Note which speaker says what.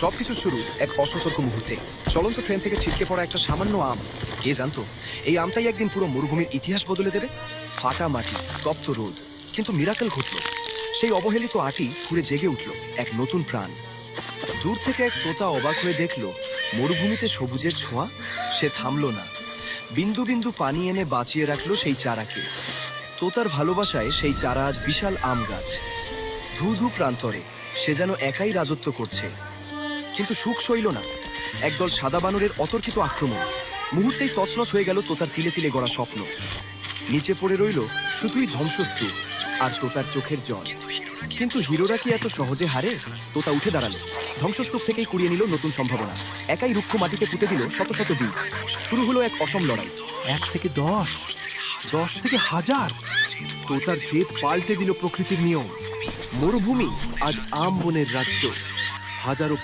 Speaker 1: সবকিছু শুরু এক অসতর্ক মুহূর্তে। চলন্ত ট্রেন থেকে ছিটকে পড়া একটা সামান্য আম। কে জানতো এই আমটাই একদিন পুরো মরুভূমির ইতিহাস বদলে দেবে। ফাটা মাটি, তপ্ত রোদ, কিন্তু মিরাকেল ঘটল। সেই অবহেলিত আটি ঘুরে জেগে উঠল এক নতুন প্রাণ। দূর থেকে এক তোতা অবাক হয়ে দেখল মরুভূমিতে সবুজের ছোঁয়া। সে থামল না, বিন্দু বিন্দু পানি এনে বাঁচিয়ে রাখলো সেই চারাকে। তোতার ভালোবাসায় সেই চারা আজ বিশাল আম গাছ। ধু ধু প্রান্তরে সে যেন একাই রাজত্ব করছে। কিন্তু সুখ সইল না। একদল সাদা বানরের অতর্কিত আক্রমণ। মুহূর্তেই তছনছ হয়ে গেল তোতার তিলে তিলে গড়া স্বপ্ন। নিচে পড়ে রইল শুধুই ধ্বংসস্তূপ আর তোতার চোখের জল। কিন্তু হিরোরা কি এত সহজে হারে? তোতা উঠে দাঁড়ালো, ধ্বংসস্তূপ থেকেই কুড়িয়ে নিল নতুন সম্ভাবনা। একাই রুক্ষ মাটিতে পুঁতে দিল শত শত বীজ। শুরু হলো এক অসম লড়াই।
Speaker 2: 1 থেকে 10, 10 থেকে 1000। তোতার জেদ পাল্টে দিল প্রকৃতির নিয়ম। মরুভূমি আজ আম বনের রাজ্য। হাজারো